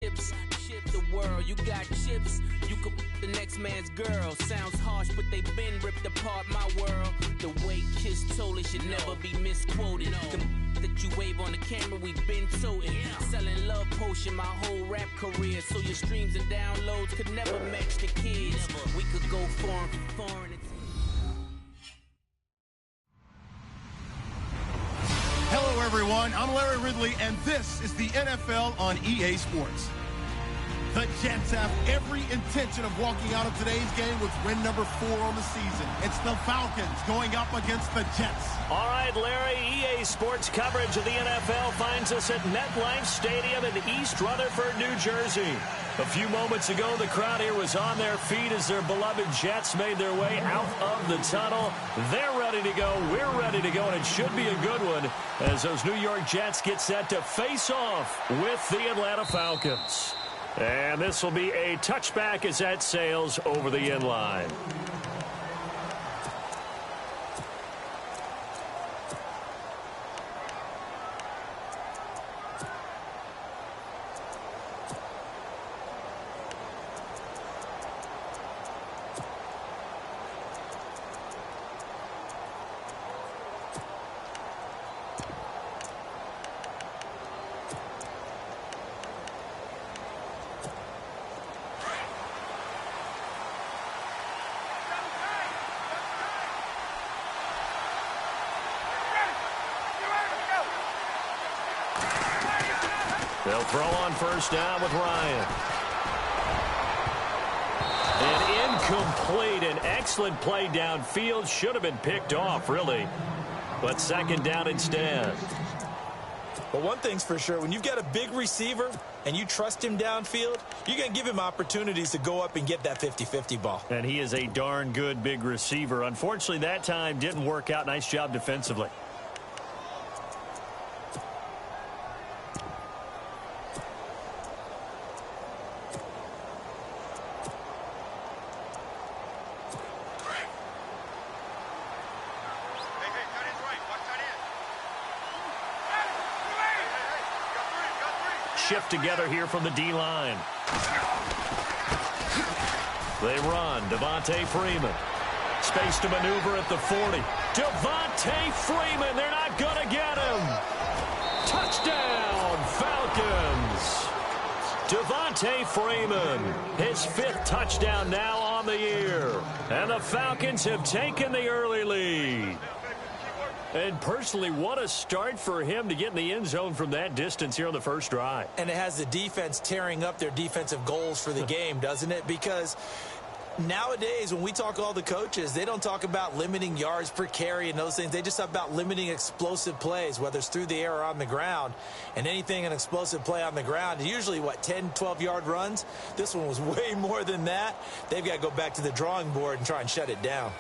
Chips, the world, you got chips, you could the next man's girl. Sounds harsh, but they been ripped apart my world. The way Kiss told it should never be misquoted. The that you wave on the camera, we've been toting. Selling love potion my whole rap career. So your streams and downloads could never match the kids. We could go foreign for foreign. Hello, everyone. I'm Larry Ridley, and this is the NFL on EA Sports. The Jets have every intention of walking out of today's game with win number 4 on the season. It's the Falcons going up against the Jets. All right, Larry, EA Sports coverage of the NFL finds us at MetLife Stadium in East Rutherford, New Jersey. A few moments ago, the crowd here was on their feet as their beloved Jets made their way out of the tunnel. They're ready to go. We're ready to go, and it should be a good one as those New York Jets get set to face off with the Atlanta Falcons. And this will be a touchback as that sails over the end line. They'll throw on first down with Ryan. And incomplete. An excellent play downfield. Should have been picked off, really. But second down instead. But one thing's for sure, when you've got a big receiver and you trust him downfield, you're going to give him opportunities to go up and get that 50-50 ball. And he is a darn good big receiver. Unfortunately, that time didn't work out. Nice job defensively. Shift together here from the D-line. They run. Devontae Freeman. Space to maneuver at the 40. Devontae Freeman. They're not going to get him. Touchdown, Falcons. Devontae Freeman. His 5th touchdown now on the year. And the Falcons have taken the early lead. And personally, what a start for him to get in the end zone from that distance here on the first drive. And it has the defense tearing up their defensive goals for the game, doesn't it? Because nowadays, when we talk to all the coaches, they don't talk about limiting yards per carry and those things. They just talk about limiting explosive plays, whether it's through the air or on the ground. And anything an explosive play on the ground, usually, 10, 12-yard runs? This one was way more than that. They've got to go back to the drawing board and try and shut it down.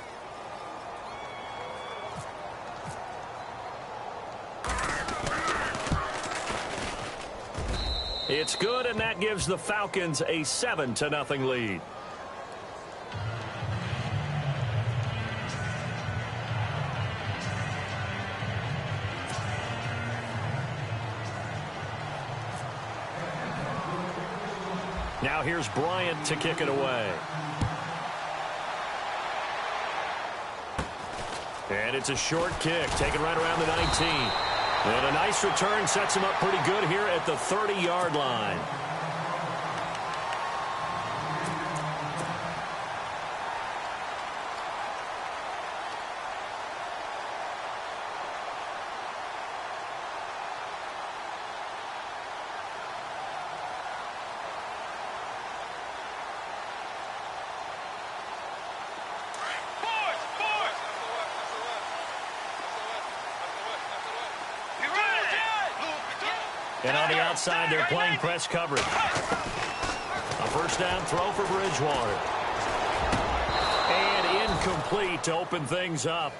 It's good, and that gives the Falcons a 7-0 lead. Now here's Bryant to kick it away. And it's a short kick, taken right around the 19. And a nice return sets him up pretty good here at the 30-yard line. And on the outside, they're playing press coverage. A first down throw for Bridgewater. And incomplete to open things up.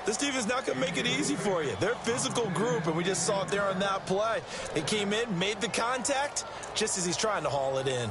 This team is not going to make it easy for you. They're a physical group, and we just saw it there on that play. They came in, made the contact, just as he's trying to haul it in.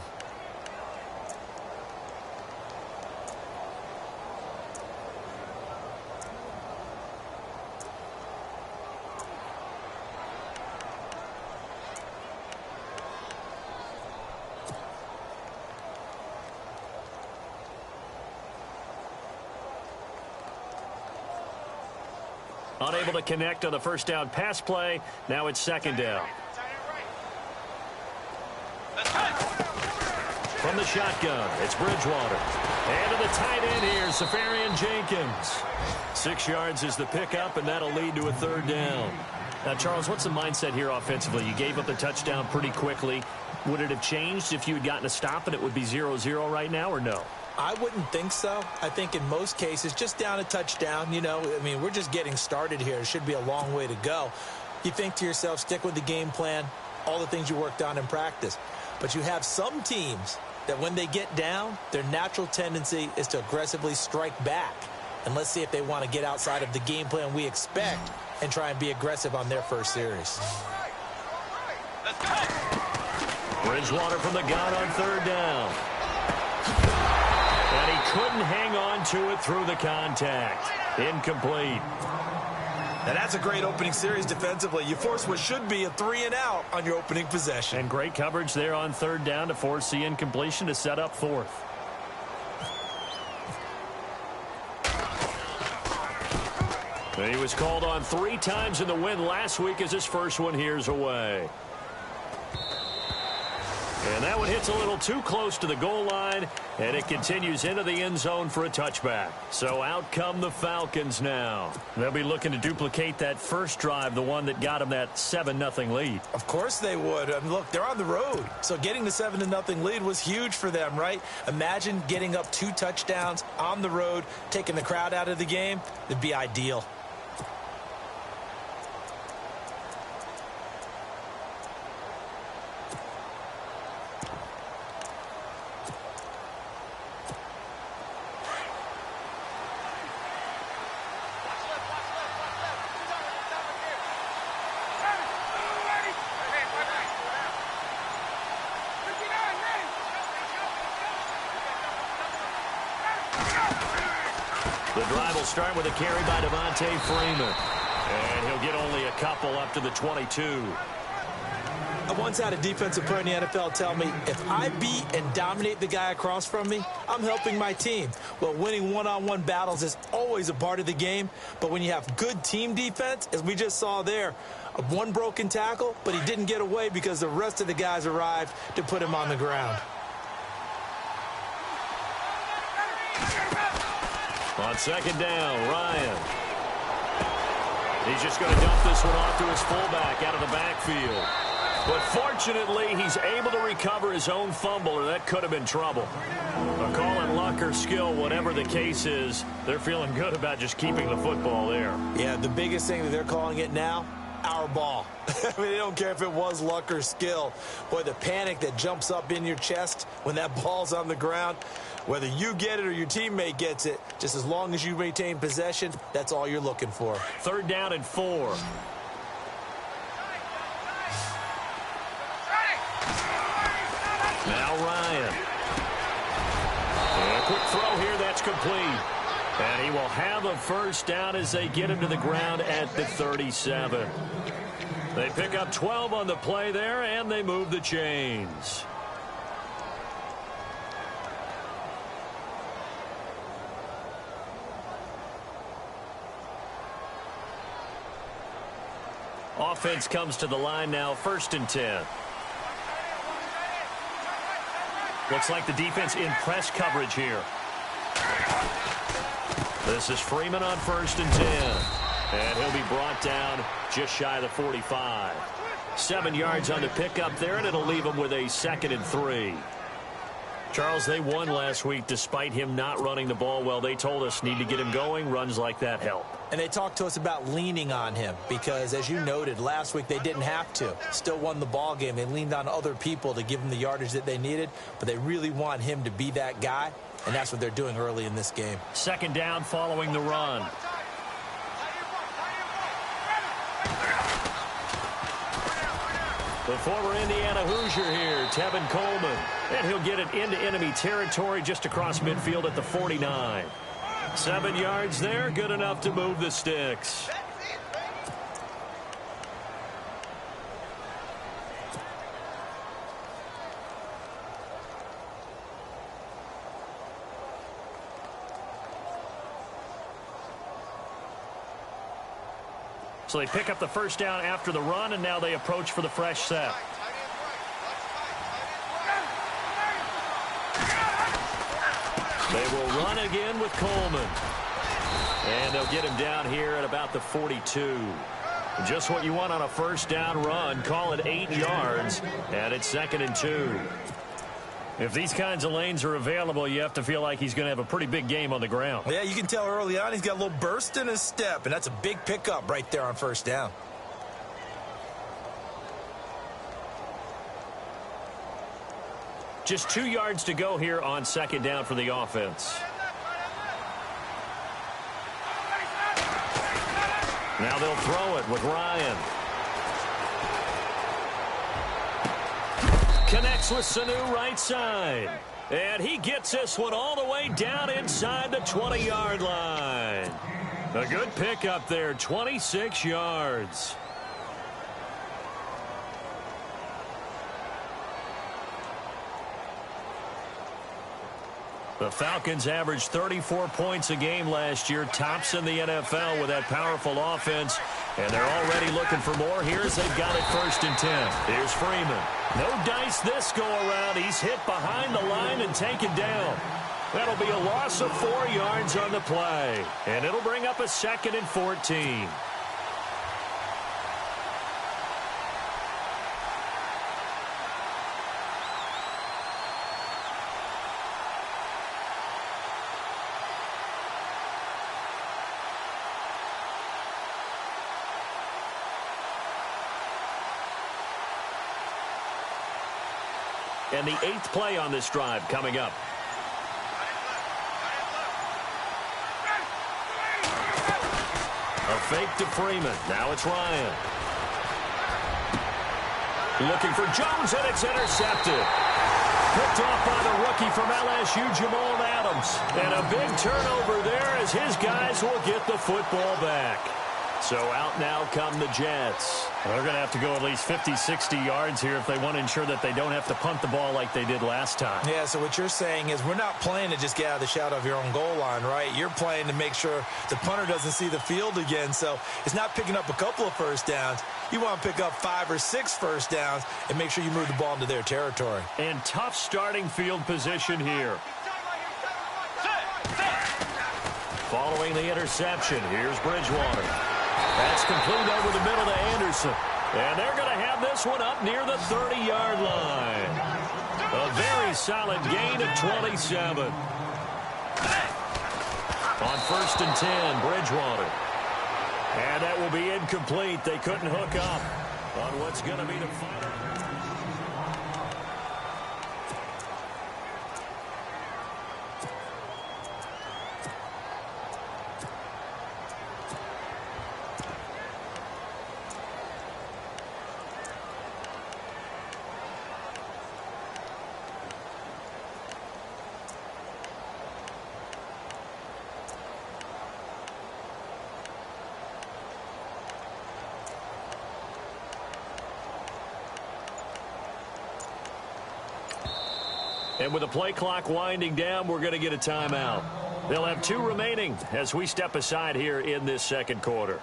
Unable to connect on the first down pass play. Now it's second down. From the shotgun, it's Bridgewater. And to the tight end here, Safarian Jenkins. 6 yards is the pickup, and that'll lead to a third down. Now, Charles, what's the mindset here offensively? You gave up the touchdown pretty quickly. Would it have changed if you had gotten a stop and it would be 0-0 right now, or no? I wouldn't think so. I think in most cases, just down a touchdown, you know, I mean, we're just getting started here. It should be a long way to go. You think to yourself, stick with the game plan, all the things you worked on in practice. But you have some teams that when they get down, their natural tendency is to aggressively strike back. And let's see if they want to get outside of the game plan we expect and try and be aggressive on their first series. Bridgewater from the gun on third down. And he couldn't hang on to it through the contact. Incomplete. And that's a great opening series defensively. You force what should be a 3-and-out on your opening possession. And great coverage there on third down to force the incompletion to set up fourth. He was called on 3 times in the win last week as his first one here's away. And that one hits a little too close to the goal line, and it continues into the end zone for a touchback. So out come the Falcons now. They'll be looking to duplicate that first drive, the one that got them that 7-0 lead. Of course they would. I mean, look, they're on the road. So getting the 7-0 lead was huge for them, right? Imagine getting up 2 touchdowns on the road, taking the crowd out of the game. It'd be ideal. The drive will start with a carry by Devontae Freeman. And he'll get only a couple up to the 22. I once had a defensive player in the NFL tell me, if I beat and dominate the guy across from me, I'm helping my team. Well, winning one-on-one battles is always a part of the game, but when you have good team defense, as we just saw there, one broken tackle, but he didn't get away because the rest of the guys arrived to put him on the ground. On second down, Ryan. He's just going to dump this one off to his fullback out of the backfield. But fortunately, he's able to recover his own fumble, or that could have been trouble. A call on luck or skill, whatever the case is, they're feeling good about just keeping the football there. Yeah, the biggest thing that they're calling it now, our ball. I mean, they don't care if it was luck or skill. Boy, the panic that jumps up in your chest when that ball's on the ground, whether you get it or your teammate gets it, just as long as you retain possession, that's all you're looking for. Third down and 4. Now Ryan. And a quick throw here, that's complete. And he will have a first down as they get him to the ground at the 37. They pick up 12 on the play there, and they move the chains. Offense comes to the line now, 1st and 10. Looks like the defense in press coverage here. This is Freeman on 1st and 10. And he'll be brought down just shy of the 45. 7 yards on the pickup there, and it'll leave him with a 2nd and 3. Charles, they won last week despite him not running the ball well. They told us need to get him going. Runs like that help. And they talked to us about leaning on him because, as you noted, last week they didn't have to. Still won the ball game. They leaned on other people to give them the yardage that they needed, but they really want him to be that guy, and that's what they're doing early in this game. 2nd down following the run. The former Indiana Hoosier here, Tevin Coleman. And he'll get it into enemy territory just across midfield at the 49. 7 yards there, good enough to move the sticks. So they pick up the first down after the run, and now they approach for the fresh set. They will run again with Coleman. And they'll get him down here at about the 42. Just what you want on a first down run. Call it 8 yards, and it's 2nd and 2. If these kinds of lanes are available, you have to feel like he's going to have a pretty big game on the ground. Yeah, you can tell early on he's got a little burst in his step, and that's a big pickup right there on first down. Just 2 yards to go here on 2nd down for the offense. Now they'll throw it with Ryan. Connects with Sanu right side. And he gets this one all the way down inside the 20-yard line. A good pickup there, 26 yards. The Falcons averaged 34 points a game last year, tops in the NFL with that powerful offense. And they're already looking for more. Here's they've got it 1st and 10. Here's Freeman. No dice this go around. He's hit behind the line and taken down. That'll be a loss of 4 yards on the play. And it'll bring up a 2nd and 14. And the 8th play on this drive coming up. A fake to Freeman. Now it's Ryan. Looking for Jones, and it's intercepted. Picked off by the rookie from LSU, Jamal Adams. And a big turnover there as his guys will get the football back. So out now come the Jets. They're going to have to go at least 50, 60 yards here if they want to ensure that they don't have to punt the ball like they did last time. Yeah, so what you're saying is we're not playing to just get out of the shadow of your own goal line, right? You're playing to make sure the punter doesn't see the field again. So it's not picking up a couple of first downs. You want to pick up 5 or 6 first downs and make sure you move the ball into their territory. And tough starting field position here. Following the interception, here's Bridgewater. That's complete over the middle to Anderson. And they're going to have this one up near the 30-yard line. A very solid gain of 27. On 1st and 10, Bridgewater. And that will be incomplete. They couldn't hook up on what's going to be the final. And with the play clock winding down, we're going to get a timeout. They'll have 2 remaining as we step aside here in this 2nd quarter.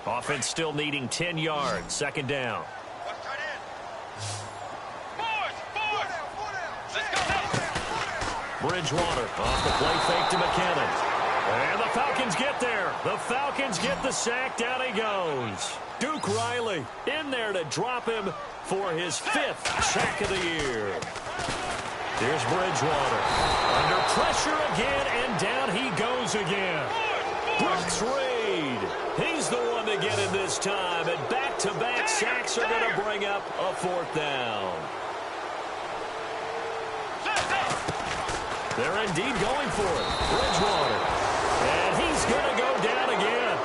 Offense still needing 10 yards. 2nd down. Bridgewater off the play fake to McKinnon. And the Falcons get there. The Falcons get the sack. Down he goes. Duke Riley in there to drop him for his 5th sack of the year. Here's Bridgewater. Under pressure again, and down he goes again. Brooks Reed. He's the one to get it this time. And back-to-back sacks are going to bring up a 4th down. They're indeed going for it. Bridgewater. And he's going to go down again.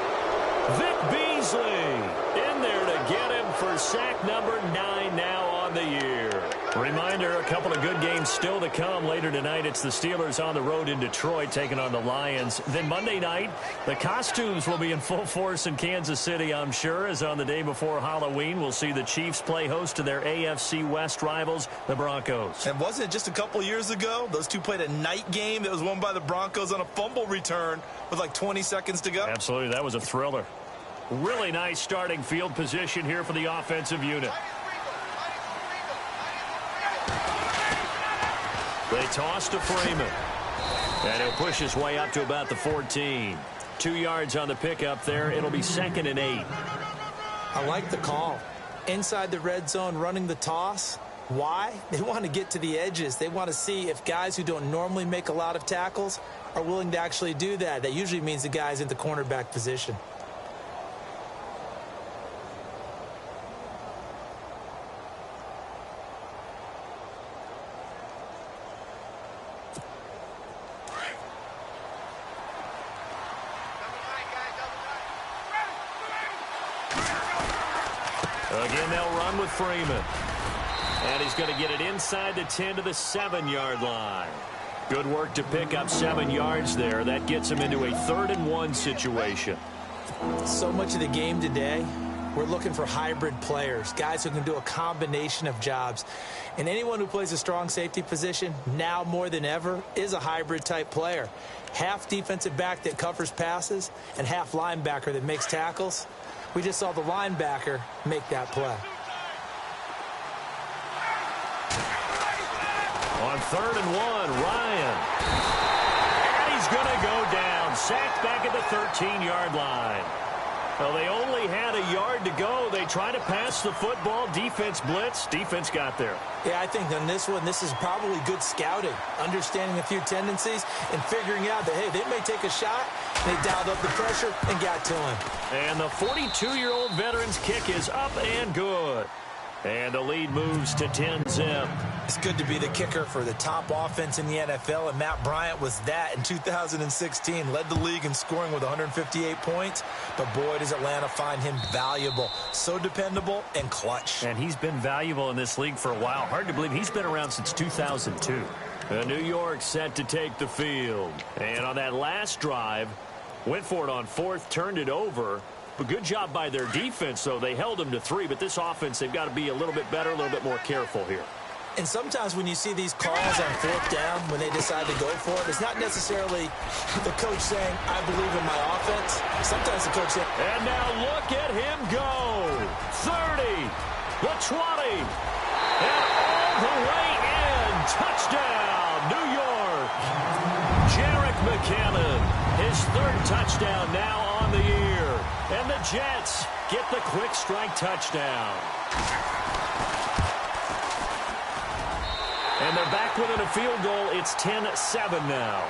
Vic B Beasley in there to get him for sack number 9 now on the year. Reminder, a couple of good games still to come later tonight. It's the Steelers on the road in Detroit taking on the Lions. Then Monday night, the costumes will be in full force in Kansas City, I'm sure, as on the day before Halloween, we'll see the Chiefs play host to their AFC West rivals, the Broncos. And wasn't it just a couple years ago, those two played a night game that was won by the Broncos on a fumble return with like 20 seconds to go? Absolutely, that was a thriller. Really nice starting field position here for the offensive unit. They toss to Freeman. And he'll push his way up to about the 14. 2 yards on the pickup there. It'll be 2nd and 8. I like the call. Inside the red zone running the toss. Why? They want to get to the edges. They want to see if guys who don't normally make a lot of tackles are willing to actually do that. That usually means the guy's in the cornerback position. Again, they'll run with Freeman. And he's going to get it inside the 10 to the 7-yard line. Good work to pick up 7 yards there. That gets him into a 3rd and 1 situation. So much of the game today, we're looking for hybrid players, guys who can do a combination of jobs. And anyone who plays a strong safety position, now more than ever, is a hybrid type player. Half defensive back that covers passes and half linebacker that makes tackles. We just saw the linebacker make that play. On 3rd and 1, Ryan. And he's going to go down. Sacked back at the 13-yard line. Well, they only had a yard to go. They tried to pass the football. Defense blitz. Defense got there. Yeah, I think on this one, this is probably good scouting, understanding a few tendencies and figuring out that, hey, they may take a shot. They dialed up the pressure and got to him. And the 42-year-old veteran's kick is up and good. And the lead moves to 10-zip. It's good to be the kicker for the top offense in the NFL, and Matt Bryant was that in 2016. Led the league in scoring with 158 points, but boy, does Atlanta find him valuable. So dependable and clutch. And he's been valuable in this league for a while. Hard to believe he's been around since 2002. New York set to take the field. And on that last drive, went for it on 4th, turned it over. But good job by their defense, though. They held them to 3, but this offense, they've got to be a little bit better, a little bit more careful here. And sometimes when you see these calls on 4th down, when they decide to go for it, it's not necessarily the coach saying, I believe in my offense. Sometimes the coach saying, and now look at him go. 30, the 20, and all the way in. Touchdown, New York. Jerick McKinnon, his 3rd touchdown now on the year. And the Jets get the quick strike touchdown. And they're back within a field goal. It's 10-7 now.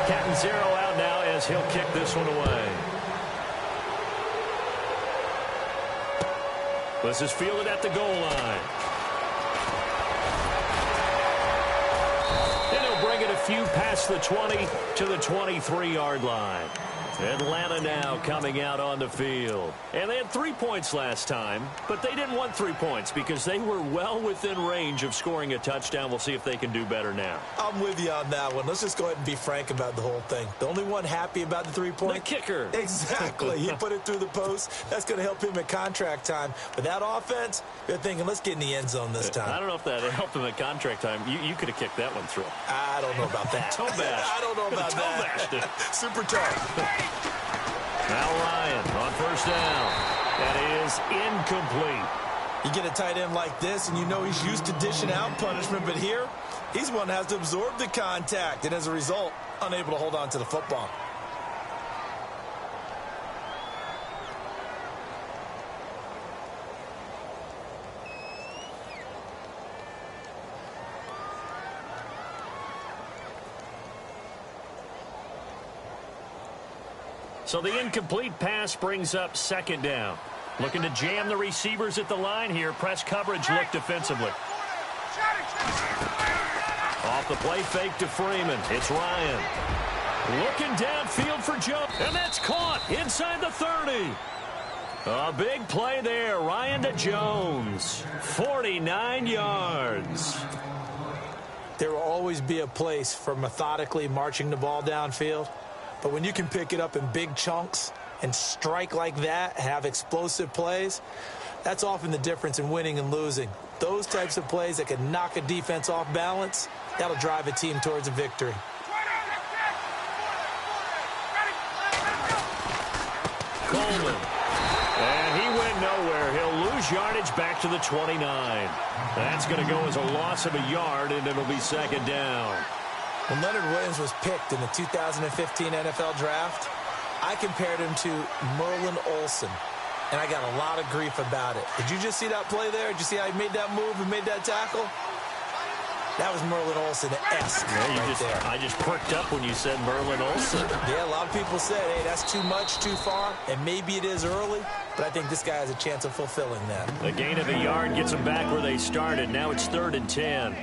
Catanzaro out now as he'll kick this one away. This is fielded at the goal line. And he'll bring it a few past the 20 to the 23-yard line. Atlanta now coming out on the field. And they had 3 points last time, but they didn't want 3 points because they were well within range of scoring a touchdown. We'll see if they can do better now. I'm with you on that one. Let's just go ahead and be frank about the whole thing. The only one happy about the 3-point? The kicker. Exactly. He put it through the post. That's going to help him at contract time. But that offense, they're thinking, let's get in the end zone this time. I don't know if that helped him at contract time. You could have kicked that one through. I don't know about that. Toe bash. I don't know about that. Super tough. Now Ryan on 1st down. That is incomplete. You get a tight end like this, and you know he's used to dishing out punishment, but here, he's one that has to absorb the contact, and as a result, unable to hold on to the football. So the incomplete pass brings up 2nd down. Looking to jam the receivers at the line here. Press coverage look defensively. Off the play fake to Freeman. It's Ryan. Looking downfield for Jones. And that's caught inside the 30. A big play there. Ryan to Jones. 49 yards. There will always be a place for methodically marching the ball downfield. But when you can pick it up in big chunks and strike like that, have explosive plays, that's often the difference in winning and losing. Those types of plays that can knock a defense off balance, that'll drive a team towards a victory. Coleman. And he went nowhere. He'll lose yardage back to the 29. That's going to go as a loss of a yard, and it'll be second down. When Leonard Williams was picked in the 2015 NFL Draft, I compared him to Merlin Olsen, and I got a lot of grief about it. Did you just see that play there? Did you see how he made that move and made that tackle? That was Merlin Olsen-esque right there. I just perked up when you said Merlin Olsen. Yeah, a lot of people said, hey, that's too much, too far, and maybe it is early, but I think this guy has a chance of fulfilling that. A gain of a yard gets them back where they started. Now it's 3rd and 10.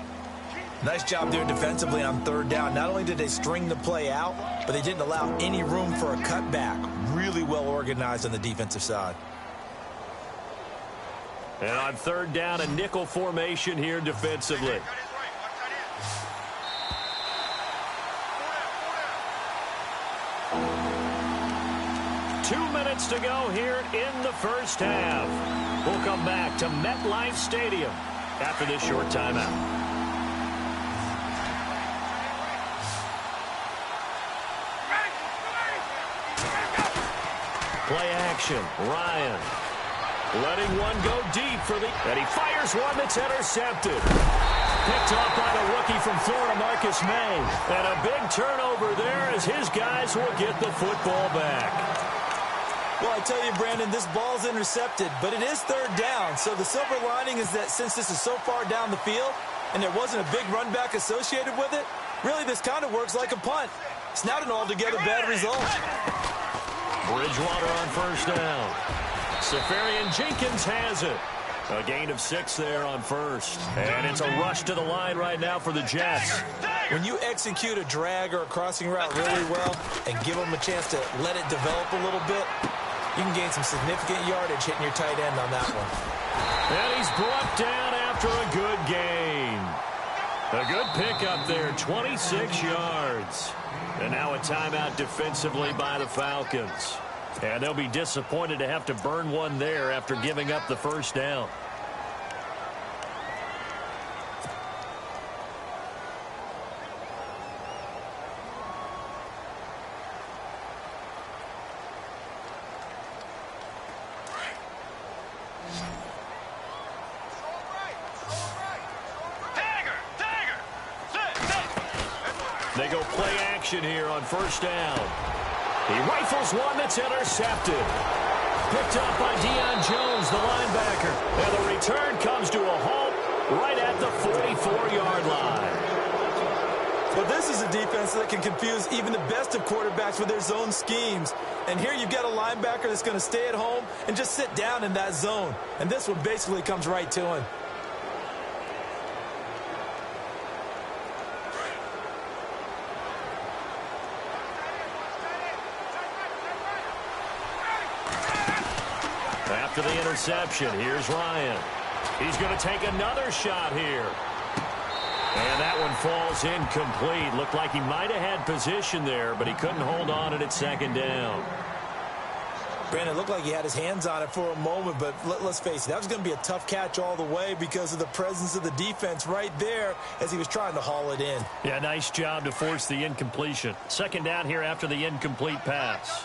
Nice job there defensively on 3rd down. Not only did they string the play out, but they didn't allow any room for a cutback. Really well organized on the defensive side. And on 3rd down, a nickel formation here defensively. To go here in the first half. We'll come back to MetLife Stadium after this short timeout. Play action. Ryan letting one go deep for the... And he fires one that's intercepted. Picked off by the rookie from Florida, Marcus May. And a big turnover there as his guys will get the football back. Well, I tell you, Brandon, this ball's intercepted, but it is 3rd down. So the silver lining is that since this is so far down the field and there wasn't a big run back associated with it, really this kind of works like a punt. It's not an altogether bad result. Bridgewater on 1st down. Safarian Jenkins has it. A gain of 6 there on 1st. And it's a rush to the line right now for the Jets. When you execute a drag or a crossing route really well and give them a chance to let it develop a little bit, you can gain some significant yardage hitting your tight end on that one. And he's brought down after a good gain. A good pickup there, 26 yards. And now a timeout defensively by the Falcons. And they'll be disappointed to have to burn one there after giving up the 1st down. They go play action here on 1st down. He rifles one that's intercepted. Picked up by Deion Jones, the linebacker. And the return comes to a halt right at the 44-yard line. But this is a defense that can confuse even the best of quarterbacks with their zone schemes. And here you've got a linebacker that's going to stay at home and just sit down in that zone. And this one basically comes right to him. After the interception, here's Ryan. He's going to take another shot here. And that one falls incomplete. Looked like he might have had position there, but he couldn't hold on and it's 2nd down. Brandon, it looked like he had his hands on it for a moment, but let's face it, that was going to be a tough catch all the way because of the presence of the defense right there as he was trying to haul it in. Yeah, nice job to force the incompletion. 2nd down here after the incomplete pass.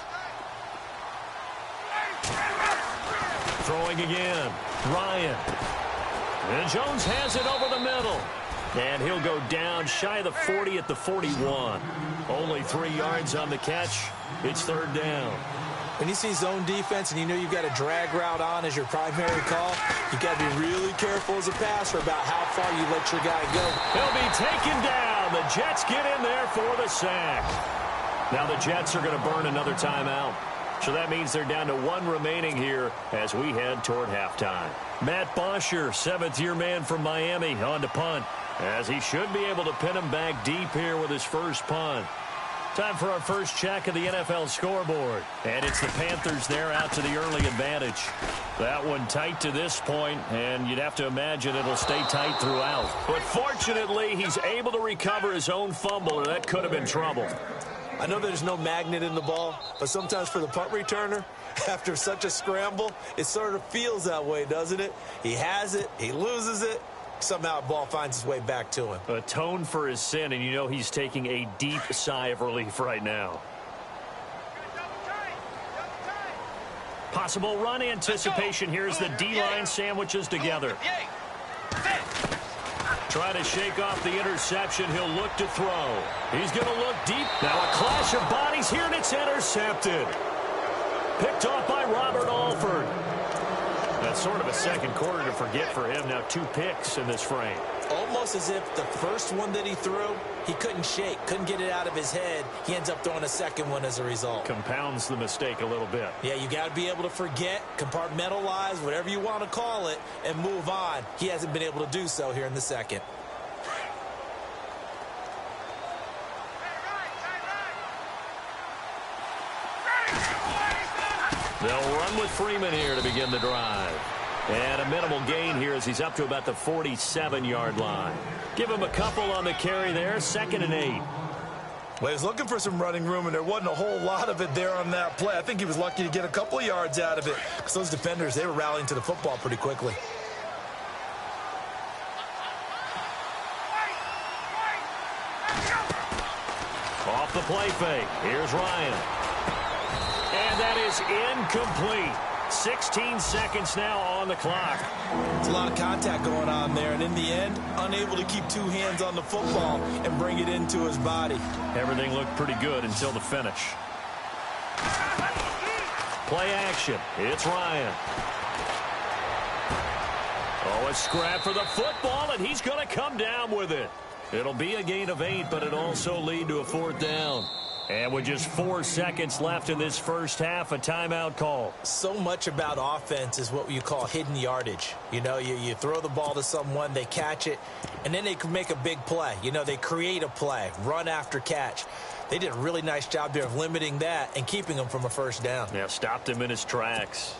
Throwing again. Ryan. And Jones has it over the middle. And he'll go down shy of the 40 at the 41. Only 3 yards on the catch. It's 3rd down. When you see zone defense and you know you've got a drag route on as your primary call, you've got to be really careful as a passer about how far you let your guy go. He'll be taken down. The Jets get in there for the sack. Now the Jets are going to burn another timeout. So that means they're down to 1 remaining here as we head toward halftime. Matt Bosher, 7th-year man from Miami, on to punt, as he should be able to pin him back deep here with his first punt. Time for our first check of the NFL scoreboard. And it's the Panthers there out to the early advantage. That one tight to this point, and you'd have to imagine it'll stay tight throughout. But fortunately, he's able to recover his own fumble, or that could have been trouble. I know there's no magnet in the ball, but sometimes for the punt returner, after such a scramble, it sort of feels that way, doesn't it? He has it, he loses it, somehow the ball finds its way back to him. Atone for his sin, and you know he's taking a deep sigh of relief right now. Possible run anticipation. Here's the D-line sandwiches together. Try to shake off the interception. He'll look to throw. He's going to look deep. Now a clash of bodies here, and it's intercepted. Picked off by Robert Alford. That's sort of a second quarter to forget for him. Now 2 picks in this frame. Almost as if the first one that he threw, he couldn't shake, couldn't get it out of his head. He ends up throwing a second one as a result. Compounds the mistake a little bit. Yeah, you got to be able to forget, compartmentalize, whatever you want to call it, and move on. He hasn't been able to do so here in the second. They'll run with Freeman here to begin the drive. And a minimal gain here as he's up to about the 47-yard line. Give him a couple on the carry there, 2nd and 8. Well, he was looking for some running room, and there wasn't a whole lot of it there on that play. I think he was lucky to get a couple of yards out of it because those defenders, they were rallying to the football pretty quickly. Off the play fake. Here's Ryan. And that is incomplete. 16 seconds now on the clock. It's a lot of contact going on there, and in the end, unable to keep 2 hands on the football and bring it into his body. Everything looked pretty good until the finish. Play action. It's Ryan. Oh, a scrap for the football, and he's going to come down with it. It'll be a gain of 8, but it'll also lead to a 4th down. And with just 4 seconds left in this first half, a timeout call. So much about offense is what you call hidden yardage. You know, you throw the ball to someone, they catch it, and then they can make a big play. You know, they create a play, run after catch. They did a really nice job there of limiting that and keeping him from a first down. Yeah, stopped him in his tracks.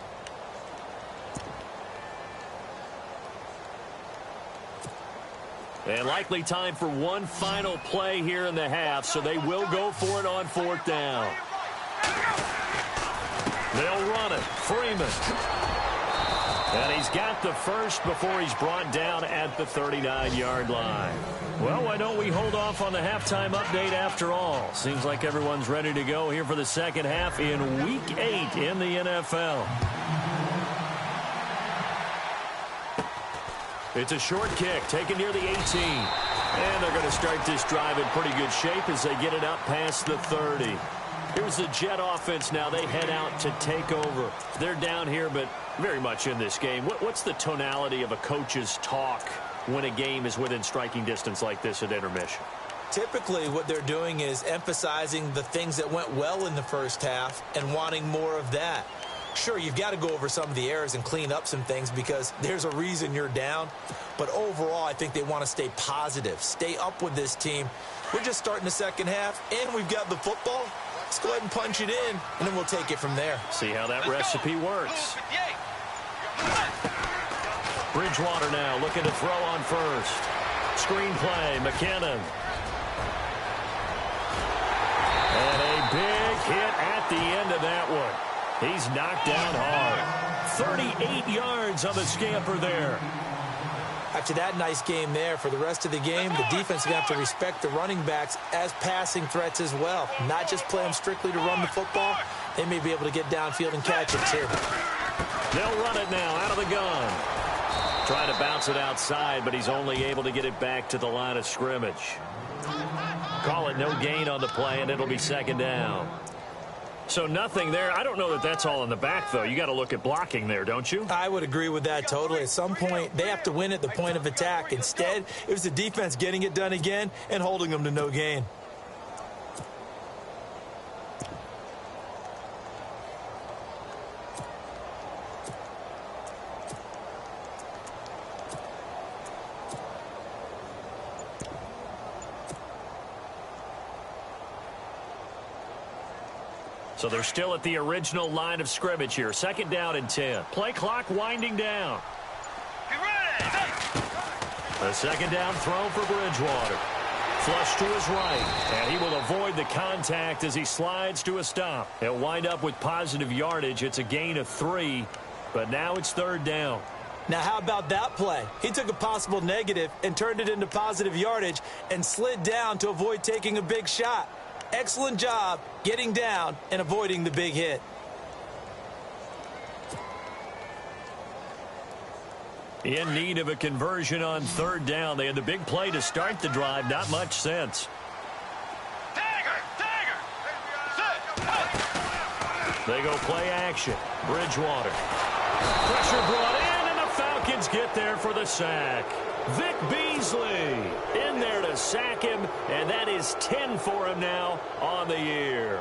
And likely time for one final play here in the half, so they will go for it on 4th down. They'll run it. Freeman. And he's got the first before he's brought down at the 39-yard line. Well, why don't we hold off on the halftime update after all? Seems like everyone's ready to go here for the second half in Week 8 in the NFL. It's a short kick taken near the 18. And they're going to start this drive in pretty good shape as they get it up past the 30. Here's the Jet offense now. They head out to take over. They're down here, but very much in this game. What's the tonality of a coach's talk when a game is within striking distance like this at intermission? Typically, what they're doing is emphasizing the things that went well in the first half and wanting more of that. Sure, you've got to go over some of the errors and clean up some things because there's a reason you're down. But overall, I think they want to stay positive, stay up with this team. We're just starting the second half, and we've got the football. Let's go ahead and punch it in, and then we'll take it from there. See how that recipe works. Bridgewater now looking to throw on first. Screen play, McKinnon. And a big hit at the end of that one. He's knocked down hard. 38 yards on the scamper there. After that nice game there, for the rest of the game, the defense is going to have to respect the running backs as passing threats as well. Not just play them strictly to run the football. They may be able to get downfield and catch it, too. They'll run it now out of the gun. Trying to bounce it outside, but he's only able to get it back to the line of scrimmage. Call it no gain on the play, and it'll be 2nd down. So nothing there. I don't know that that's all in the back, though. You got to look at blocking there, don't you? I would agree with that totally. At some point, they have to win at the point of attack. Instead, it was the defense getting it done again and holding them to no gain. So they're still at the original line of scrimmage here. 2nd down and 10. Play clock winding down. The 2nd down throw for Bridgewater. Flush to his right, and he will avoid the contact as he slides to a stop. He'll wind up with positive yardage. It's a gain of 3, but now it's 3rd down. Now, how about that play? He took a possible negative and turned it into positive yardage and slid down to avoid taking a big shot. Excellent job getting down and avoiding the big hit. In need of a conversion on 3rd down. They had the big play to start the drive. Not much sense. They go play action. Bridgewater. Pressure brought in, and the Falcons get there for the sack. Vic Beasley in there to sack him, and that is 10 for him now on the year.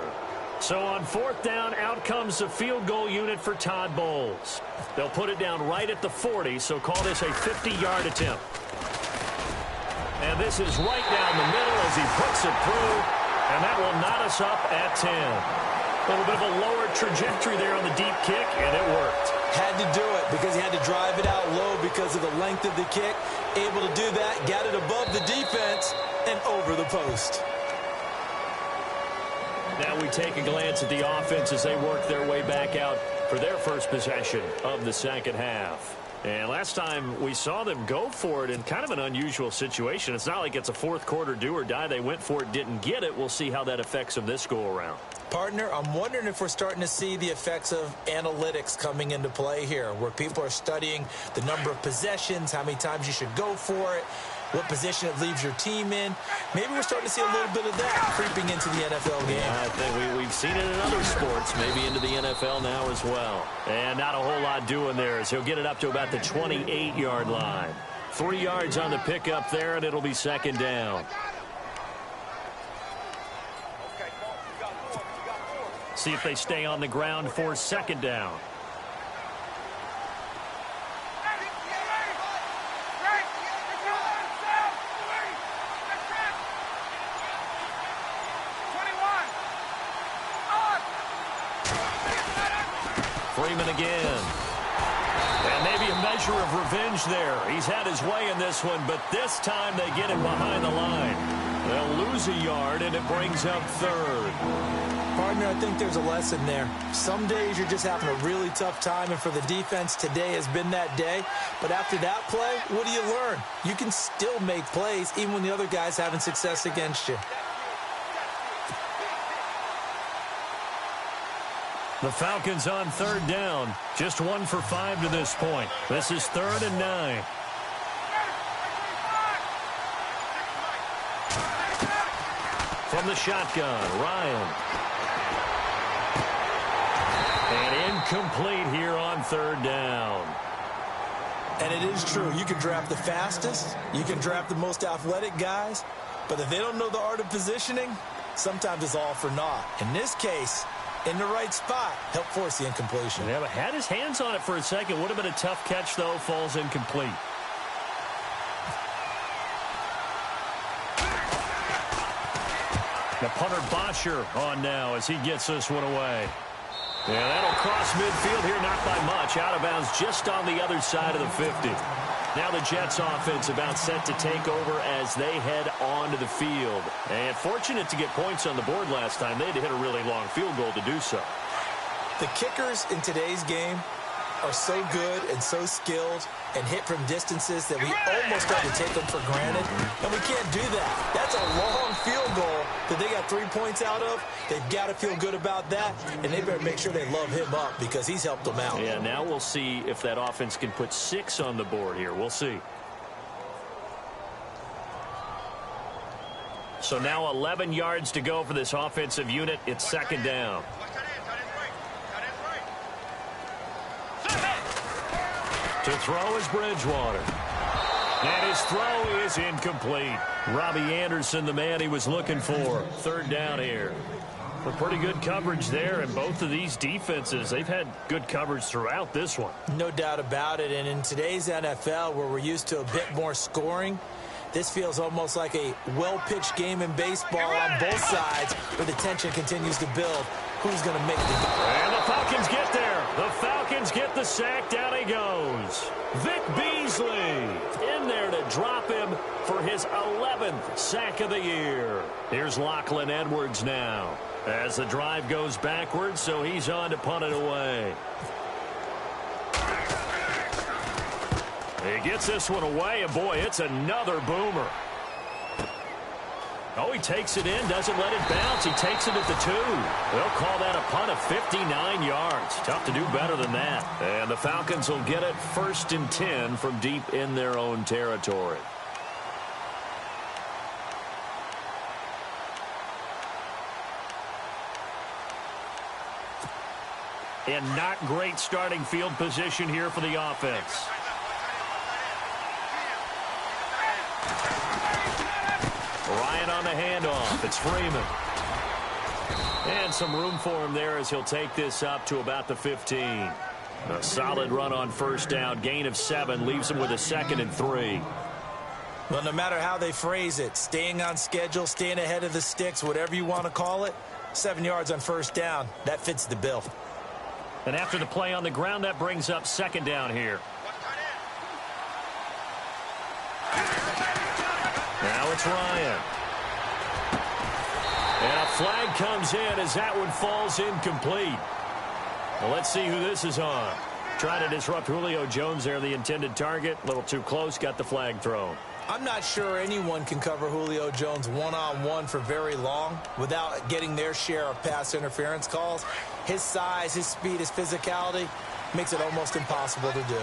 So on 4th down, out comes the field goal unit for Todd Bowles. They'll put it down right at the 40, so call this a 50-yard attempt. And this is right down the middle as he puts it through, and that will knot us up at 10. A little bit of a lower trajectory there on the deep kick, and it worked. Had to do it because he had to drive it out low because of the length of the kick. Able to do that, got it above the defense and over the post. Now we take a glance at the offense as they work their way back out for their first possession of the 2nd half. And last time we saw them go for it in kind of an unusual situation. It's not like it's a 4th quarter do or die. They went for it, didn't get it. We'll see how that affects them this go around. Partner, I'm wondering if we're starting to see the effects of analytics coming into play here, where people are studying the number of possessions, how many times you should go for it, what position it leaves your team in. Maybe we're starting to see a little bit of that creeping into the NFL game. Yeah, I think we've seen it in other sports, maybe into the NFL now as well. And not a whole lot doing there as he'll get it up to about the 28-yard line. 3 yards on the pickup there, and it'll be 2nd down. See if they stay on the ground for 2nd down. Freeman again. And maybe a measure of revenge there. He's had his way in this one, but this time they get him behind the line. They'll lose a yard, and it brings up 3rd. Partner, I think there's a lesson there. Some days you're just having a really tough time, and for the defense, today has been that day. But after that play, what do you learn? You can still make plays even when the other guy's having success against you. The Falcons on 3rd down. Just 1 for 5 to this point. This is 3rd and 9. From the shotgun, Ryan. And incomplete here on 3rd down. And it is true. You can draft the fastest. You can draft the most athletic guys. But if they don't know the art of positioning, sometimes it's all for naught. In this case, in the right spot, help force the incompletion. Yeah, but had his hands on it for a second. Would have been a tough catch, though. Falls incomplete. The punter Bosher on now as he gets this one away. Yeah, that'll cross midfield here, not by much. Out of bounds just on the other side of the 50. Now the Jets offense about set to take over as they head onto the field. And fortunate to get points on the board last time. They had to hit a really long field goal to do so. The kickers in today's game are so good and so skilled and hit from distances that we almost have to take them for granted. And we can't do that. That's a long field goal that they got 3 points out of. They've got to feel good about that, and they better make sure they love him up because he's helped them out. Yeah, now we'll see if that offense can put 6 on the board here. We'll see. So now 11 yards to go for this offensive unit. It's 2nd down. To throw is Bridgewater. And his throw is incomplete. Robbie Anderson, the man he was looking for. 3rd down here. Well, pretty good coverage there, and both of these defenses, they've had good coverage throughout this one. No doubt about it, and in today's NFL, where we're used to a bit more scoring, This feels almost like a well-pitched game in baseball on both sides where the tension continues to build. Who's going to make the... And the Falcons get there. The Falcons get the sack. Down he goes. Vic Beasley in there to drop him for his 11th sack of the year. Here's Lachlan Edwards now as the drive goes backwards, so he's on to punt it away. He gets this one away, and boy, it's another boomer. Oh, he takes it in, doesn't let it bounce. He takes it at the 2. They'll call that a punt of 59 yards. Tough to do better than that. And the Falcons will get it 1st and 10 from deep in their own territory. And not great starting field position here for the offense. Ryan on the handoff. It's Freeman. And some room for him there as he'll take this up to about the 15. A solid run on 1st down. Gain of 7 leaves him with a 2nd and 3. Well, no matter how they phrase it, staying on schedule, staying ahead of the sticks, whatever you want to call it, 7 yards on 1st down, that fits the bill. And after the play on the ground, that brings up 2nd down here. Now it's Ryan. And a flag comes in as that one falls incomplete. Well, let's see who this is on. Trying to disrupt Julio Jones there, the intended target. A little too close, got the flag thrown. I'm not sure anyone can cover Julio Jones one-on-one for very long without getting their share of pass interference calls. His size, his speed, his physicality makes it almost impossible to do.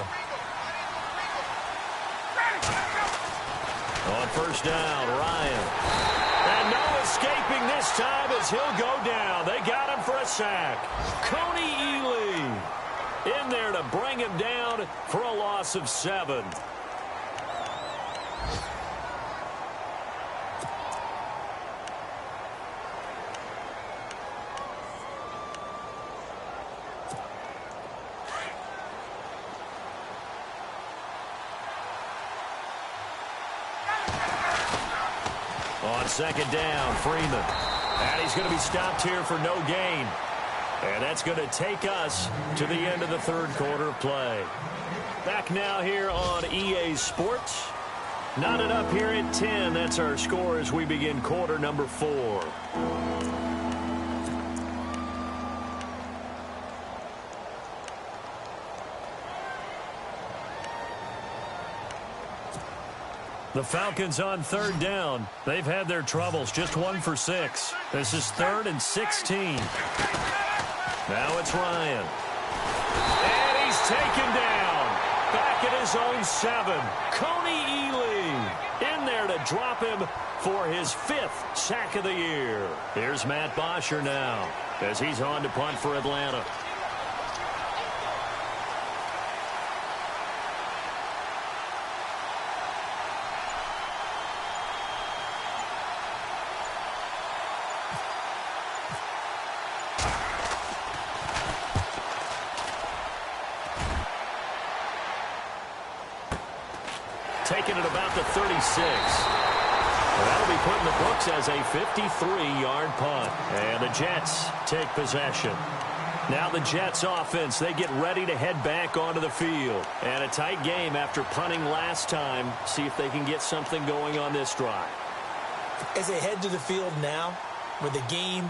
On 1st down, Ryan. And no escaping this time as he'll go down. They got him for a sack. Coney Ely in there to bring him down for a loss of 7. On 2nd down, Freeman. And he's going to be stopped here for no gain. And that's going to take us to the end of the 3rd quarter of play. Back now here on EA Sports. Knotted up here at 10. That's our score as we begin quarter number 4. The Falcons on 3rd down. They've had their troubles. Just 1 for 6. This is 3rd and 16. Now it's Ryan. And he's taken down. Back at his own 7. Coney Ely in there to drop him for his 5th sack of the year. Here's Matt Bosher now as he's on to punt for Atlanta. Taking it about the 36. That'll be put in the books as a 53-yard punt. And the Jets take possession. Now the Jets offense, they get ready to head back onto the field. And a tight game after punting last time. See if they can get something going on this drive. As they head to the field now, with the game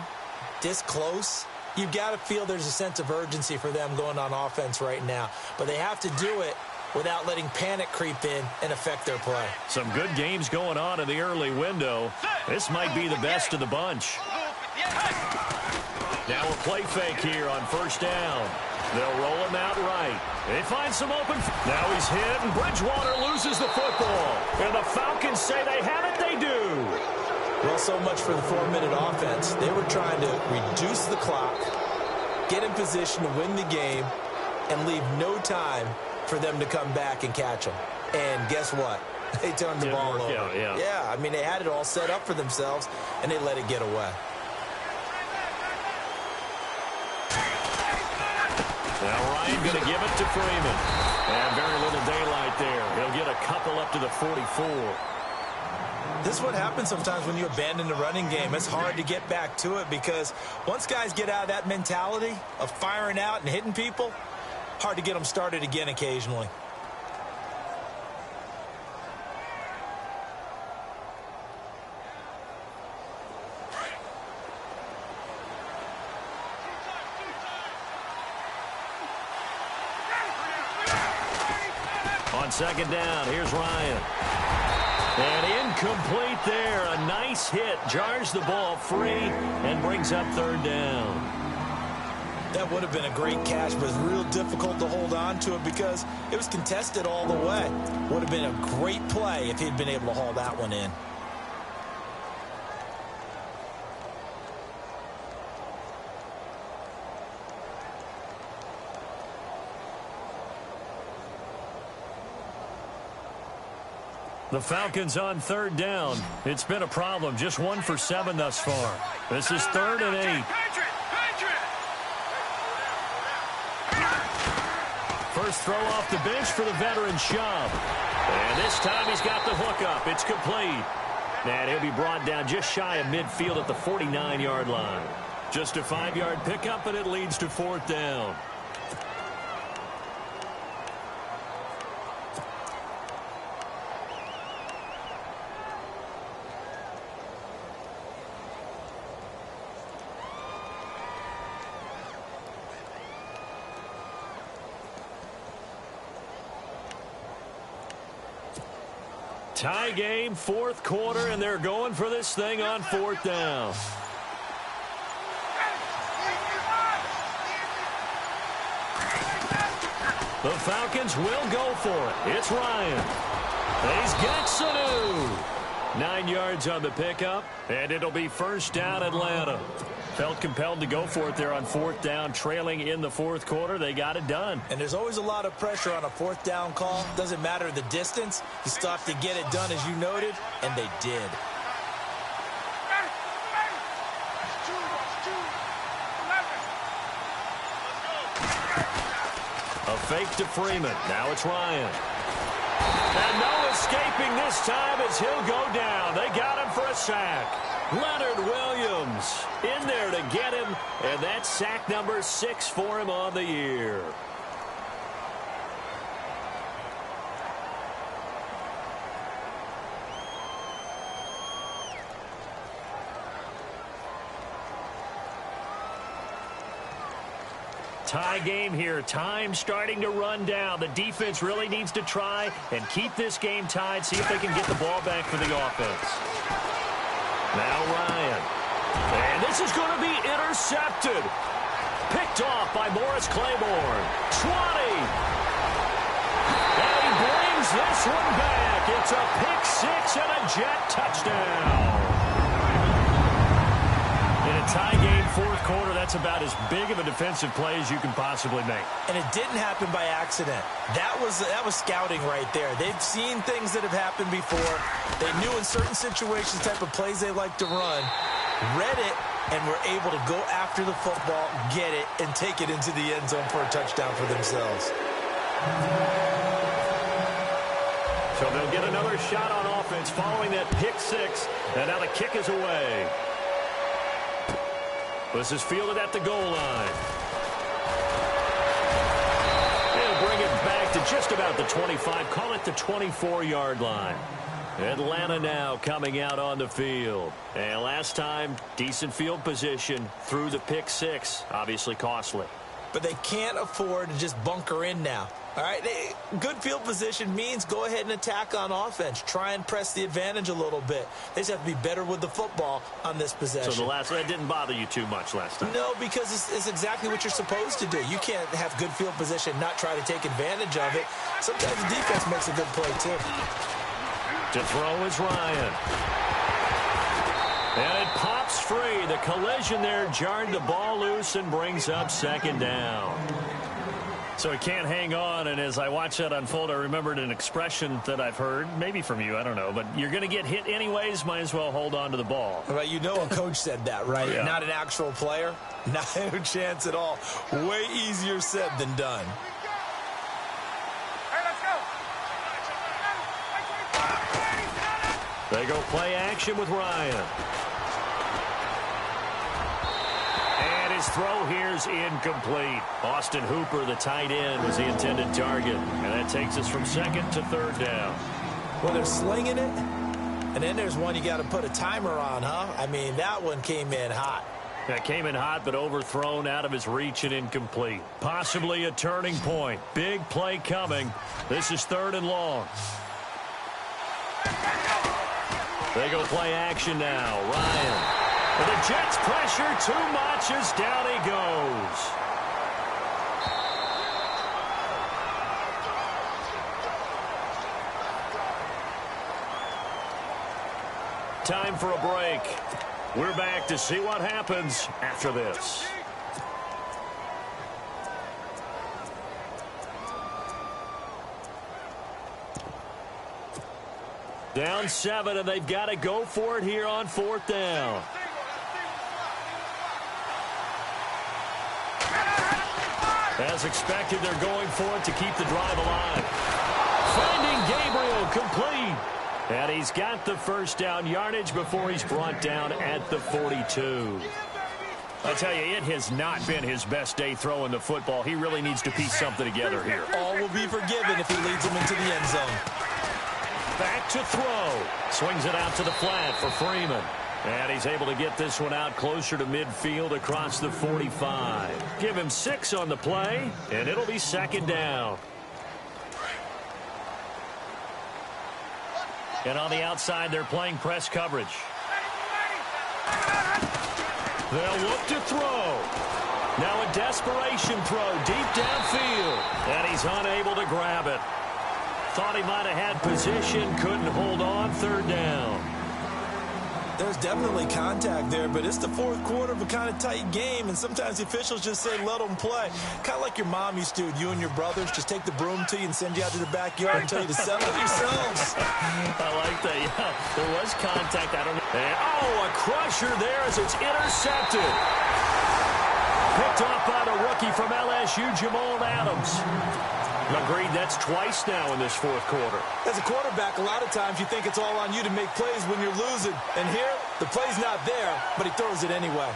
this close, you've got to feel there's a sense of urgency for them going on offense right now. But they have to do it without letting panic creep in and affect their play. Some good games going on in the early window. This might be the best of the bunch. Now a play fake here on 1st down. They'll roll him out right. They find some open. Now he's hit, and Bridgewater loses the football. And the Falcons say they have it, they do. Well, so much for the 4-minute offense. They were trying to reduce the clock, get in position to win the game, and leave no time for them to come back and catch them. And guess what? They turned the ball over. Yeah, I mean, they had it all set up for themselves, and they let it get away. Now Ryan going to give it to Freeman. And very little daylight there. He'll get a couple up to the 44. This is what happens sometimes when you abandon the running game. It's hard to get back to it because once guys get out of that mentality of firing out and hitting people, hard to get them started again occasionally. On second down, here's Ryan. And incomplete there. A nice hit. Jars the ball free and brings up third down. That would have been a great catch, but it's real difficult to hold on to it because it was contested all the way. Would have been a great play if he'd been able to haul that one in. The Falcons on third down. It's been a problem. Just 1 for 7 thus far. This is 3rd and 8. First throw off the bench for the veteran Schaub. And this time he's got the hook up. It's complete. And he'll be brought down just shy of midfield at the 49-yard line. Just a 5-yard pickup, and it leads to 4th down. Tie game, 4th quarter, and they're going for this thing on 4th down. The Falcons will go for it. It's Ryan. He's got Sanu. 9 yards on the pickup, and it'll be first down Atlanta. Felt compelled to go for it there on 4th down, trailing in the 4th quarter. They got it done. And there's always a lot of pressure on a 4th down call. Doesn't matter the distance. You still have to get it done, as you noted, and they did. A fake to Freeman. Now it's Ryan. And no escaping this time as he'll go down. They got him for a sack. Leonard Williams in there to get him, and that's sack number 6 for him on the year. Tie game here. Time starting to run down. The defense really needs to try and keep this game tied, see if they can get the ball back for the offense. Now Ryan. And this is going to be intercepted. Picked off by Morris Claiborne. 20. And he brings this one back. It's a pick 6 and a jet touchdown. In a tie game, 4th quarter, that's about as big of a defensive play as you can possibly make. And it didn't happen by accident. That was scouting right there. They've seen things that have happened before. They knew in certain situations type of plays they like to run, read it, and were able to go after the football, get it, and take it into the end zone for a touchdown for themselves. So they'll get another shot on offense following that pick 6, and now the kick is away. This is fielded at the goal line. They'll bring it back to just about the 25. Call it the 24-yard line. Atlanta now coming out on the field. And last time, decent field position through the pick 6. Obviously costly. But they can't afford to just bunker in now. All right, good field position means go ahead and attack on offense. Try and press the advantage a little bit. They just have to be better with the football on this possession. So that didn't bother you too much last time? No, because it's exactly what you're supposed to do. You can't have good field position, not try to take advantage of it. Sometimes the defense makes a good play, too. To throw is Ryan. And it pops free. The collision there jarred the ball loose and brings up second down. So he can't hang on, and as I watch that unfold, I remembered an expression that I've heard, maybe from you, I don't know, but you're going to get hit anyways, might as well hold on to the ball. Right, you know a coach said that, right? Yeah. Not an actual player. Not a chance at all. Way easier said than done. They go play action with Ryan. And his throw here's incomplete. Austin Hooper, the tight end, was the intended target. And that takes us from second to third down. Well, they're slinging it. And then there's one you got to put a timer on, huh? I mean, that one came in hot. That came in hot, but overthrown, out of his reach and incomplete. Possibly a turning point. Big play coming. This is third and long. They go play action now. Ryan. The Jets pressure too much as down he goes. Time for a break. We're back to see what happens after this. Down 7, and they've got to go for it here on fourth down. As expected, they're going for it to keep the drive alive. Finding Gabriel complete. And he's got the first down yardage before he's brought down at the 42. I tell you, it has not been his best day throwing the football. He really needs to piece something together here. All will be forgiven if he leads him into the end zone. Back to throw. Swings it out to the flat for Freeman. And he's able to get this one out closer to midfield across the 45. Give him 6 on the play, and it'll be second down. And on the outside, they're playing press coverage. They'll look to throw. Now a desperation throw deep downfield. And he's unable to grab it. Thought he might have had position, couldn't hold on, third down. There's definitely contact there, but it's the fourth quarter of a kind of tight game, and sometimes the officials just say, let them play. Kind of like your mom used to, you and your brothers just take the broom to you and send you out to the backyard and tell you to settle it yourselves. I like that, yeah. There was contact, I don't know. And, oh, a crusher there as it's intercepted. Picked off by the rookie from LSU, Jamal Adams. Agreed, that's twice now in this fourth quarter. As a quarterback, a lot of times you think it's all on you to make plays when you're losing. And here, the play's not there, but he throws it anyway.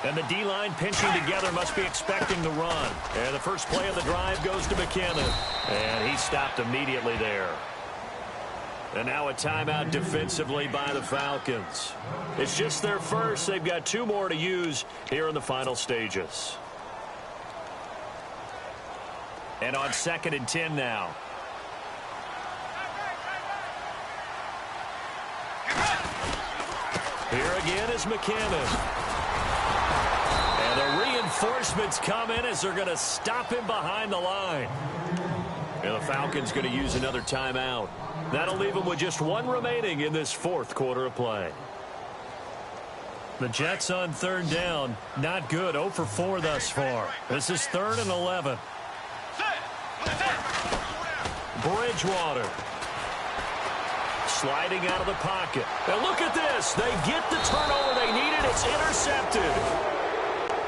And the D-line pinching together must be expecting the run. And the first play of the drive goes to McKinnon. And he stopped immediately there. And now a timeout defensively by the Falcons. It's just their first. They've got 2 more to use here in the final stages. And on 2nd and 10 now. Here again is McKinnon. And the reinforcements come in as they're going to stop him behind the line. And the Falcons going to use another timeout. That'll leave them with just 1 remaining in this fourth quarter of play. The Jets on third down. Not good. 0 for 4 thus far. This is 3rd and 11. Bridgewater. Sliding out of the pocket. And look at this. They get the turnover they needed. It's intercepted.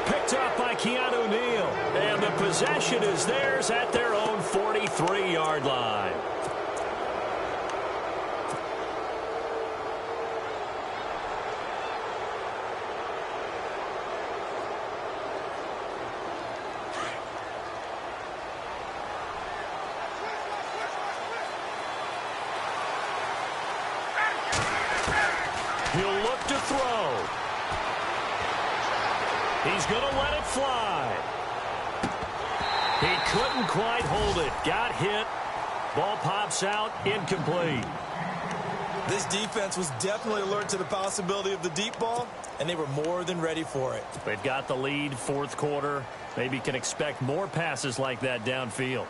Picked up by Keanu Neal. And the possession is theirs at their own 43-yard line. He'll look to throw. He's going to let it fly. He couldn't quite hold it. Got hit. Ball pops out. Incomplete. This defense was definitely alert to the possibility of the deep ball, and they were more than ready for it. They've got the lead, fourth quarter. Maybe can expect more passes like that downfield.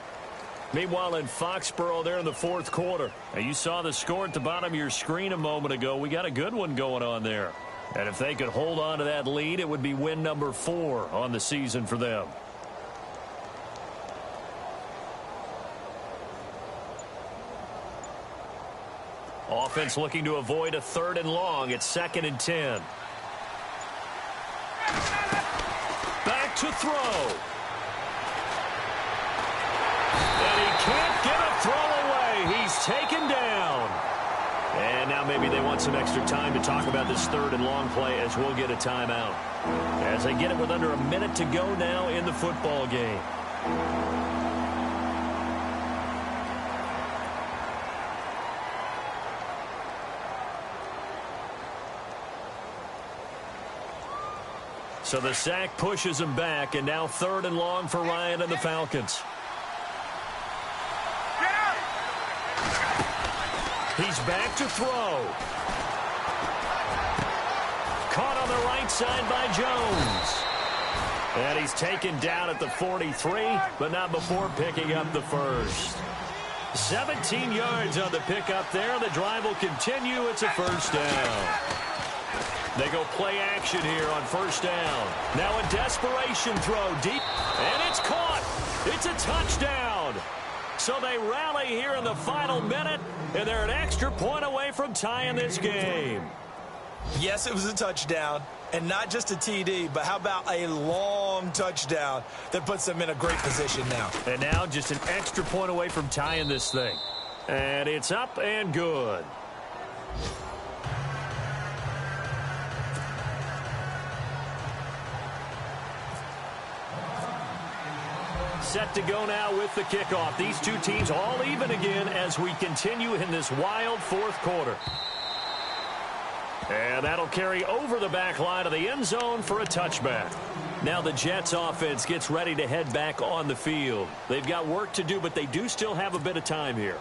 Meanwhile, in Foxborough, there in the fourth quarter. Now, you saw the score at the bottom of your screen a moment ago. We got a good one going on there. And if they could hold on to that lead, it would be win number 4 on the season for them. Offense looking to avoid a 3rd and long. It's 2nd and 10. to throw. And he can't get a throw away. He's taken down. And now maybe they want some extra time to talk about this third and long play as we'll get a timeout. As they get it with under a minute to go now in the football game. So the sack pushes him back, and now third and long for Ryan and the Falcons. He's back to throw. Caught on the right side by Jones. And he's taken down at the 43, but not before picking up the first. 17 yards on the pickup there. The drive will continue. It's a first down. They go play action here on first down. Now a desperation throw deep, and it's caught. It's a touchdown. So they rally here in the final minute, and they're an extra point away from tying this game. Yes, it was a touchdown, and not just a TD, but how about a long touchdown that puts them in a great position now. And now just an extra point away from tying this thing. And it's up and good. Set to go now with the kickoff. These two teams all even again as we continue in this wild fourth quarter. And that'll carry over the back line of the end zone for a touchback. Now the Jets offense gets ready to head back on the field. They've got work to do, but they do still have a bit of time here.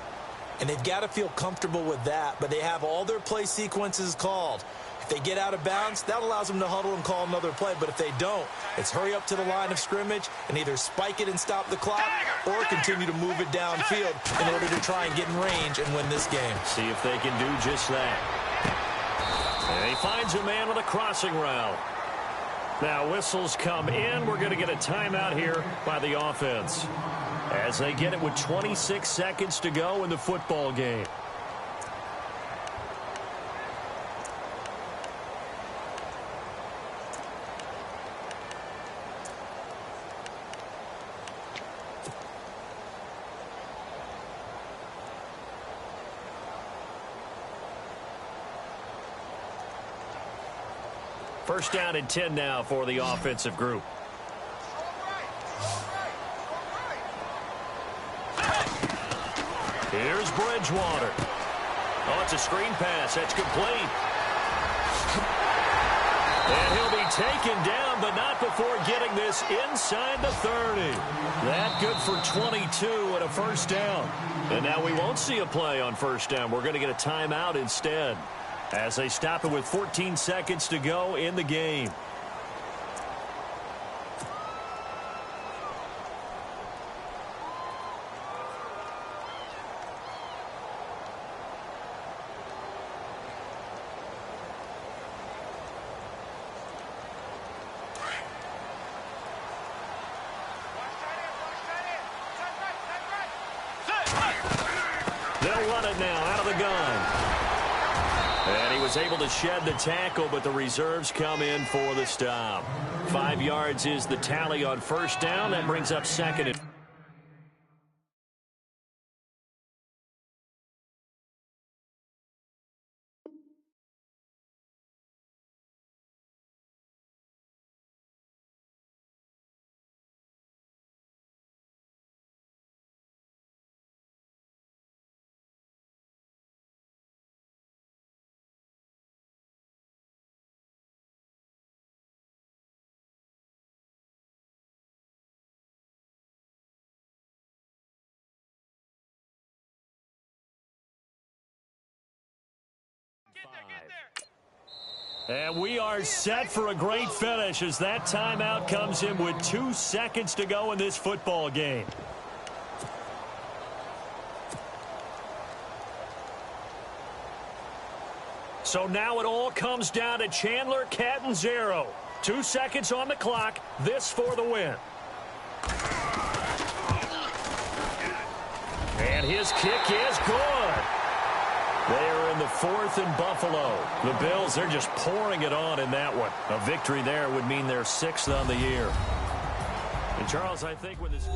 And they've got to feel comfortable with that, but they have all their play sequences called. If they get out of bounds, that allows them to huddle and call another play. But if they don't, it's hurry up to the line of scrimmage and either spike it and stop the clock or continue to move it downfield in order to try and get in range and win this game. See if they can do just that. And he finds a man with a crossing route. Now whistles come in. We're going to get a timeout here by the offense as they get it with 26 seconds to go in the football game. First down and 10 now for the offensive group. Here's Bridgewater. Oh, it's a screen pass. That's complete. And he'll be taken down, but not before getting this inside the 30. That good for 22 and a first down. And now we won't see a play on first down. We're going to get a timeout instead, as they stop it with 14 seconds to go in the game. They'll run it now out of the gun. And he was able to shed the tackle, but the reserves come in for the stop. 5 yards is the tally on first down. That brings up second and and we are set for a great finish as that timeout comes in with 2 seconds to go in this football game. So now it all comes down to Chandler Catanzaro. 2 seconds on the clock. This for the win. And his kick is good. They are in the 4th and Buffalo. The Bills, they're just pouring it on in that one. A victory there would mean they're 6th on the year. Charles, I think when this...